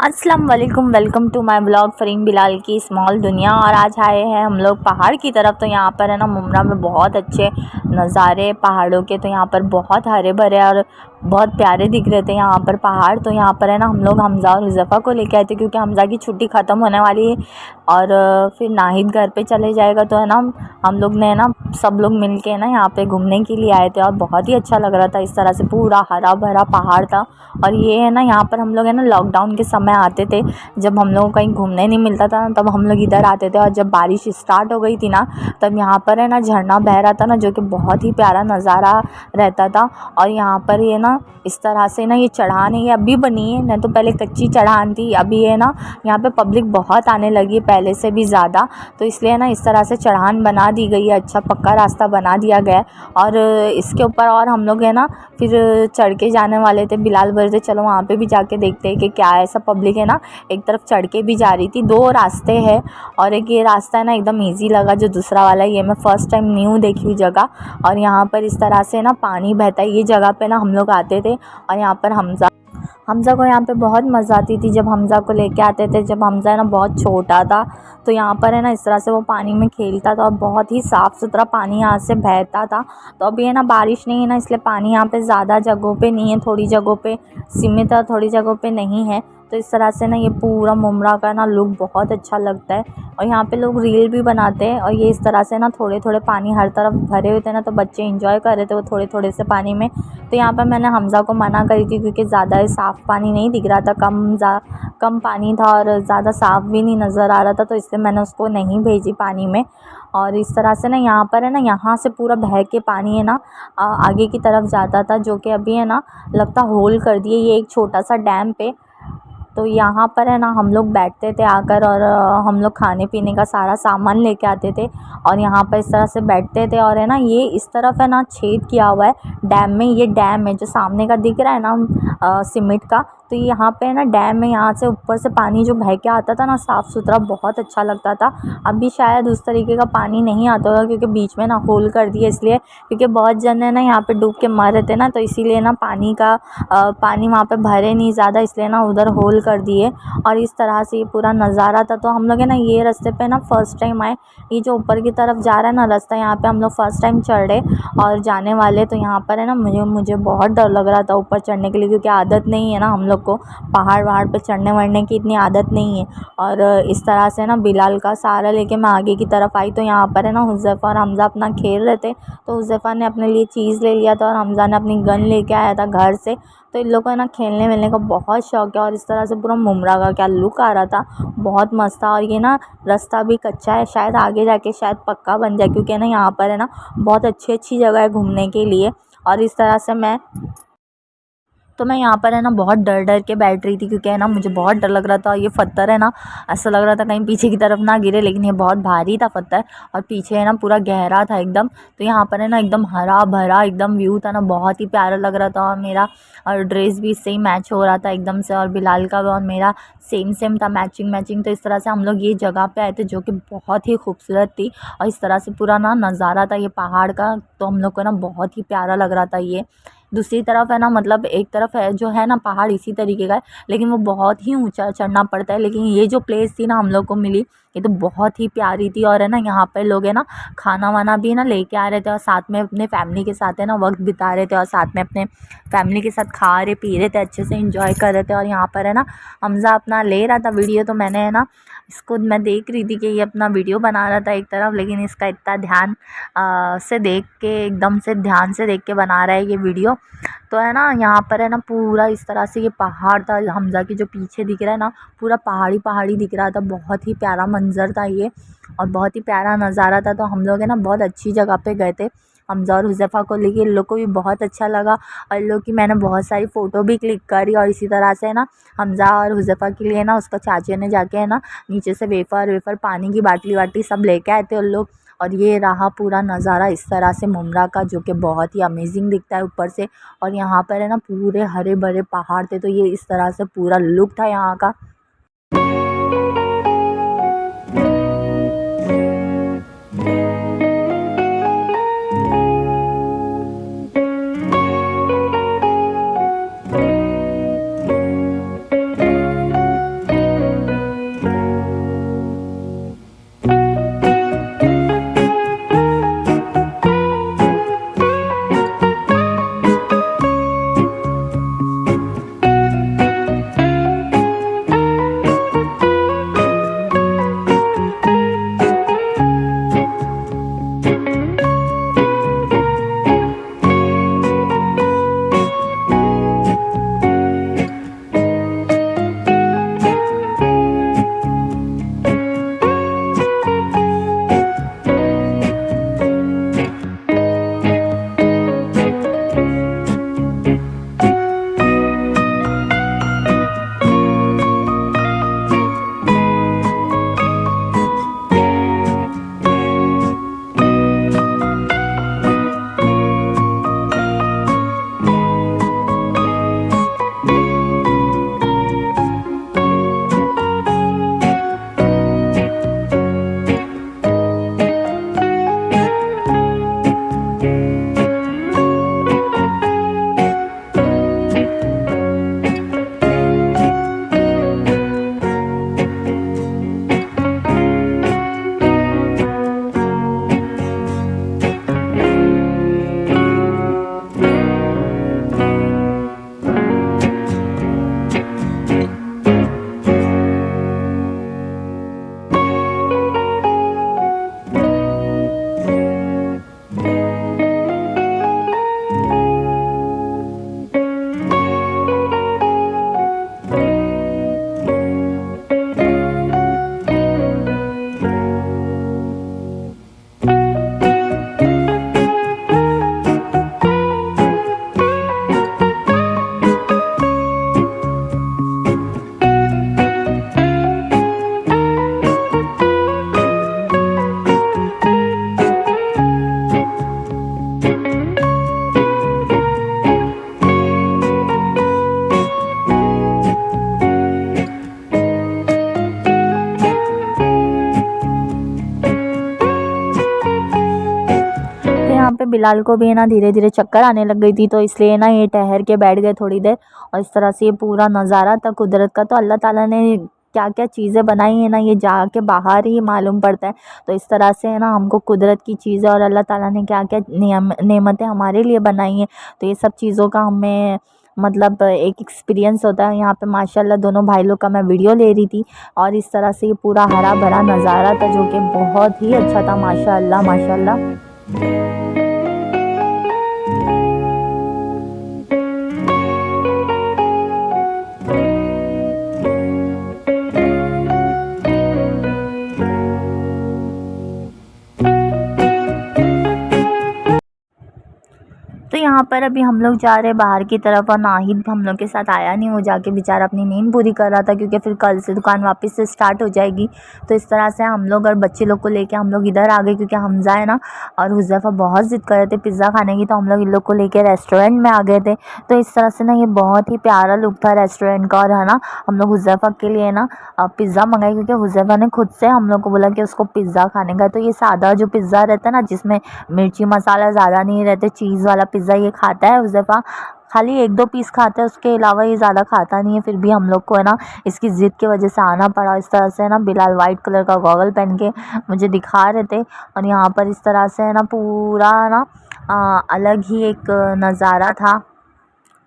अस्सलाम वालेकुम, welcome to my blog Fareem Bilal की स्मॉल दुनिया। और आज आए हैं हम लोग पहाड़ की तरफ। तो यहाँ पर है ना मुमरा में बहुत अच्छे नज़ारे पहाड़ों के। तो यहाँ पर बहुत हरे भरे और बहुत प्यारे दिख रहे थे यहाँ पर पहाड़। तो यहाँ पर है ना हम लोग हमज़ा और हुज़ैफ़ा को लेके आए थे क्योंकि हमज़ा की छुट्टी ख़त्म होने वाली है और फिर नाहिद घर पे चले जाएगा। तो है ना हम लोग ने ना सब लोग मिल के ना यहाँ पे घूमने के लिए आए थे और बहुत ही अच्छा लग रहा था। इस तरह से पूरा हरा भरा पहाड़ था। और ये है ना यहाँ पर हम लोग है ना लॉकडाउन के समय आते थे, जब हम लोगों को कहीं घूमने नहीं मिलता था ना, तब हम लोग इधर आते थे। और जब बारिश स्टार्ट हो गई थी ना, तब यहाँ पर है ना झरना बह रहा था ना, जो कि बहुत ही प्यारा नज़ारा रहता था। और यहाँ पर ये ना इस तरह से ना ये चढ़ान है, ये अभी बनी है, नहीं तो पहले कच्ची चढ़ान थी। अभी है ना यहाँ पे पब्लिक बहुत आने लगी है पहले से भी ज़्यादा, तो इसलिए ना इस तरह से चढ़ान बना दी गई है, अच्छा पक्का रास्ता बना दिया गया है। और इसके ऊपर और हम लोग है ना फिर चढ़ के जाने वाले थे। बिलाल बोलते चलो वहाँ पे भी जाके देखते हैं कि क्या है। सब पब्लिक है ना एक तरफ चढ़ के भी जा रही थी। दो रास्ते हैं और एक ये रास्ता है ना एकदम इजी लगा, जो दूसरा वाला है ये मैं फ़र्स्ट टाइम न्यू देखी हुई जगह। और यहाँ पर इस तरह से ना पानी बहता है। ये जगह पे ना हम लोग आते थे और यहाँ पर हमज़ा को यहाँ पे बहुत मज़ा आती थी जब हमज़ा को लेके आते थे। जब हमज़ा है ना बहुत छोटा था, तो यहाँ पर है ना इस तरह से वो पानी में खेलता था और बहुत ही साफ़ सुथरा पानी यहाँ से बहता था। तो अभी है ना बारिश नहीं है ना, इसलिए पानी यहाँ पे ज़्यादा जगहों पे नहीं है, थोड़ी जगहों पे सीमित है, थोड़ी जगहों पे नहीं है। तो इस तरह से ना ये पूरा मुमरा का ना लुक बहुत अच्छा लगता है। और यहाँ पे लोग रील भी बनाते हैं। और ये इस तरह से ना थोड़े थोड़े पानी हर तरफ भरे हुए थे ना, तो बच्चे इंजॉय कर रहे थे वो थोड़े थोड़े से पानी में। तो यहाँ पर मैंने हमज़ा को मना करी थी क्योंकि ज़्यादा साफ़ पानी नहीं दिख रहा था, कम पानी था और ज़्यादा साफ़ भी नहीं नज़र आ रहा था, तो इसलिए मैंने उसको नहीं भेजी पानी में। और इस तरह से ना यहाँ पर है ना यहाँ से पूरा बह के पानी है ना आगे की तरफ जाता था, जो कि अभी है ना लगता होल कर दिए ये एक छोटा सा डैम पे। तो यहाँ पर है ना हम लोग बैठते थे आकर और हम लोग खाने पीने का सारा सामान लेके आते थे और यहाँ पर इस तरह से बैठते थे। और है ना ये इस तरफ है ना छेद किया हुआ है डैम में। ये डैम है जो सामने का दिख रहा है ना सीमेंट का, तो यहाँ पे है ना डैम है। यहाँ से ऊपर से पानी जो बह के आता था ना साफ़ सुथरा, बहुत अच्छा लगता था। अभी शायद उस तरीके का पानी नहीं आता होगा क्योंकि बीच में ना होल कर दिया, इसलिए क्योंकि बहुत जन है ना यहाँ पे डूब के मर रहे थे ना, तो इसीलिए ना पानी वहाँ पे भरे नहीं ज़्यादा, इसलिए ना उधर होल कर दिए। और इस तरह से ये पूरा नज़ारा था। तो हम लोग है ना ये रास्ते पे ना फ़र्स्ट टाइम आए। ये जो ऊपर की तरफ जा रहा है ना रास्ता, यहाँ पे हम लोग फ़र्स्ट टाइम चढ़े और जाने वाले। तो यहाँ पर है ना मुझे बहुत डर लग रहा था ऊपर चढ़ने के लिए, क्योंकि आदत नहीं है ना हम लोग को पहाड़ वहाड़ पे चढ़ने वढ़ने की, इतनी आदत नहीं है। और इस तरह से ना बिलाल का सहारा लेके मैं आगे की तरफ आई। तो यहाँ पर है ना हुज़ैफ़ा और हमज़ा अपना खेल रहे थे। तो हुज़ैफ़ा ने अपने लिए चीज़ ले लिया था और हमज़ा ने अपनी गन लेके आया था घर से। तो इन लोगों को है ना खेलने वेलने का बहुत शौक है। और इस तरह से पूरा मुमरा का क्या लुक आ रहा था, बहुत मस्त था। और ये ना रास्ता भी कच्चा है, शायद आगे जाके शायद पक्का बन जाए, क्योंकि है ना यहाँ पर है ना बहुत अच्छी अच्छी जगह है घूमने के लिए। और इस तरह से मैं यहाँ पर है ना बहुत डर डर के बैठ रही थी, क्योंकि है ना मुझे बहुत डर लग रहा था। ये पत्थर है ना ऐसा लग रहा था कहीं पीछे की तरफ ना गिरे, लेकिन ये बहुत भारी था पत्थर और पीछे है ना पूरा गहरा था एकदम। तो यहाँ पर है ना एकदम हरा भरा एकदम व्यू था ना, बहुत ही प्यारा लग रहा था। और मेरा और ड्रेस भी इससे ही मैच हो रहा था एकदम से, और बिलाल का और मेरा सेम सेम था, मैचिंग मैचिंग। तो इस तरह से हम लोग ये जगह पे आए थे जो कि बहुत ही खूबसूरत थी। और इस तरह से पूरा ना नज़ारा था ये पहाड़ का, तो हम लोग को ना बहुत ही प्यारा लग रहा था ये। दूसरी तरफ है ना मतलब एक तरफ है जो है ना पहाड़ इसी तरीके का है, लेकिन वो बहुत ही ऊंचा चढ़ना पड़ता है। लेकिन ये जो प्लेस थी ना हम लोग को मिली, ये तो बहुत ही प्यारी थी। और है ना यहाँ पे लोग है ना खाना वाना भी ना लेके आ रहे थे और साथ में अपने फैमिली के साथ है ना वक्त बिता रहे थे और साथ में अपने फैमिली के साथ खा रहे पी रहे थे, अच्छे से इंजॉय कर रहे थे। और यहाँ पर है ना हमज़ा अपना ले रहा था वीडियो, तो मैंने है ना इसको मैं देख रही थी कि ये अपना वीडियो बना रहा था एक तरफ, लेकिन इसका इतना ध्यान से देख के एकदम से ध्यान से देख के बना रहा है ये वीडियो। तो है ना यहाँ पर है ना पूरा इस तरह से ये पहाड़ था, हमज़ा की जो पीछे दिख रहा है ना पूरा पहाड़ी पहाड़ी दिख रहा था। बहुत ही प्यारा मंजर था ये और बहुत ही प्यारा नज़ारा था। तो हम लोग है ना बहुत अच्छी जगह पे गए थे हमज़ा और हुज़ैफ़ा को लेके। इन लोग को भी बहुत अच्छा लगा और इन लोग की मैंने बहुत सारी फ़ोटो भी क्लिक करी। और इसी तरह से है ना हमज़ा और हुज़ैफ़ा के लिए ना उसका चाचा ने जाके है ना नीचे से वेफ़र वेफ़र पानी की बाटली वाटली सब लेके आए थे उन लोग। और ये रहा पूरा नज़ारा इस तरह से मुमरा का, जो कि बहुत ही अमेजिंग दिखता है ऊपर से। और यहाँ पर है ना पूरे हरे भरे पहाड़ थे, तो ये इस तरह से पूरा लुक था यहाँ का। बिलाल को भी है ना धीरे धीरे चक्कर आने लग गई थी, तो इसलिए ना ये ठहर के बैठ गए थोड़ी देर। और इस तरह से ये पूरा नज़ारा था कुदरत का। तो अल्लाह ताला ने क्या क्या चीज़ें बनाई है ना, ये जाके बाहर ही मालूम पड़ता है। तो इस तरह से है ना हमको कुदरत की चीज़ें और अल्लाह ताला ने क्या क्या नेमतें हमारे लिए बनाई हैं, तो ये सब चीज़ों का हमें मतलब एक एक्सपीरियंस होता है। यहाँ पे माशाल्लाह दोनों भाई लोग का मैं वीडियो ले रही थी, और इस तरह से ये पूरा हरा भरा नज़ारा था जो कि बहुत ही अच्छा था। माशाल्लाह माशाल्लाह। तो यहाँ पर अभी हम लोग जा रहे हैं बाहर की तरफ, और नाहिद हम लोग के साथ आया नहीं। वो जाके बेचारा अपनी नींद पूरी कर रहा था, क्योंकि फिर कल से दुकान वापस से स्टार्ट हो जाएगी। तो इस तरह से हम लोग और बच्चे लोग को लेके हम लोग इधर आ गए, क्योंकि हमज़ा है ना और हुज़ैफ़ा बहुत ज़िद कर रहे थे पिज़्ज़ा खाने की। तो हम लोग इन लोग को लेके रेस्टोरेंट में आ गए थे। तो इस तरह से ना ये बहुत ही प्यारा लुक था रेस्टोरेंट का। और है ना हम लोग हुज़ैफ़ा के लिए ना पिज़्ज़ा मंगाए, क्योंकि हुज़ैफ़ा ने खुद से हम लोग को बोला कि उसको पिज़्ज़ा खाने का। तो ये सादा जो पिज़्ज़ा रहता है ना, जिसमें मिर्ची मसाला ज़्यादा नहीं रहते, चीज़ वाला पिज़्ज़ा ये खाता है हुज़ैफ़ा। खाली 1-2 पीस खाता है, उसके अलावा ये ज़्यादा खाता नहीं है। फिर भी हम लोग को है ना इसकी ज़िद की वजह से आना पड़ा। इस तरह से है ना बिलाल वाइट कलर का गॉगल पहन के मुझे दिखा रहे थे। और यहाँ पर इस तरह से है ना पूरा ना अलग ही एक नज़ारा था।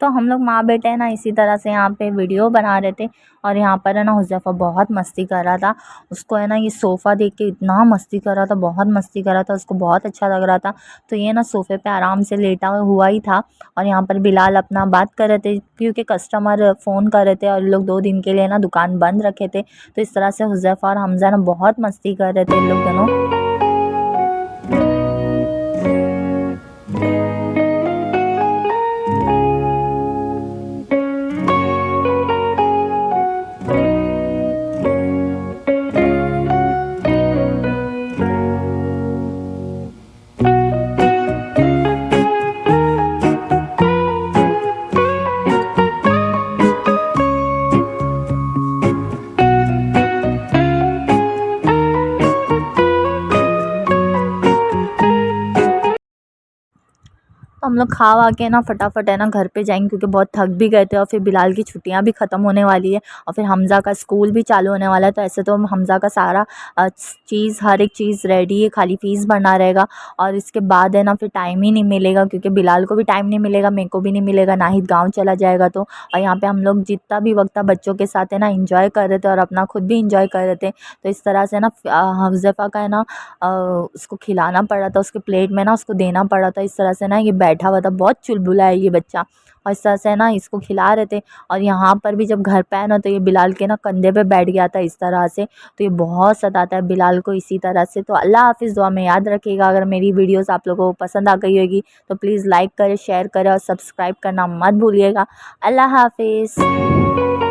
तो हम लोग माँ बेटे है ना इसी तरह से यहाँ पे वीडियो बना रहे थे। और यहाँ पर है ना हुज़ैफ़ा बहुत मस्ती कर रहा था। उसको है ना ये सोफ़ा देख के इतना मस्ती कर रहा था, बहुत मस्ती कर रहा था, उसको बहुत अच्छा लग रहा था। तो ये ना सोफ़े पे आराम से लेटा हुआ ही था। और यहाँ पर बिलाल अपना बात कर रहे थे, क्योंकि कस्टमर फ़ोन कर रहे थे और लोग 2 दिन के लिए ना दुकान बंद रखे थे। तो इस तरह से हुज़ैफ़ा और हमज़ा ना बहुत मस्ती कर रहे थे इन लोग दोनों। तो हम लोग खा वा के ना फटाफट है ना घर पे जाएंगे, क्योंकि बहुत थक भी गए थे। और फिर बिलाल की छुट्टियां भी ख़त्म होने वाली है, और फिर हमज़ा का स्कूल भी चालू होने वाला है। तो ऐसे तो हमज़ा का सारा चीज़ हर एक चीज़ रेडी है, खाली फ़ीस भरना रहेगा। और इसके बाद है ना फिर टाइम ही नहीं मिलेगा, क्योंकि बिलाल को भी टाइम नहीं मिलेगा, मेरे को भी नहीं मिलेगा, नाहिद गाँव चला जाएगा। तो और यहाँ पर हम लोग जितना भी वक्त था बच्चों के साथ है ना इंजॉय कर रहे थे, और अपना खुद भी इंजॉय कर रहे थे। तो इस तरह से ना हुज़ैफ़ा का है ना उसको खिलाना पड़ा था, उसके प्लेट में ना उसको देना पड़ा था। इस तरह से ना ये बैठा हुआ था, बहुत चुलबुला है ये बच्चा। और इस तरह से ना इसको खिला रहे थे। और यहाँ पर भी जब घर पे आए ना, तो ये बिलाल के ना कंधे पे बैठ गया था इस तरह से। तो ये बहुत सताता है बिलाल को इसी तरह से। तो अल्लाह हाफ़िज़, दुआ में याद रखिएगा। अगर मेरी वीडियोस आप लोगों को पसंद आ गई होगी तो प्लीज़ लाइक करें, शेयर करें और सब्सक्राइब करना मत भूलिएगा। अल्लाह हाफ़िज़।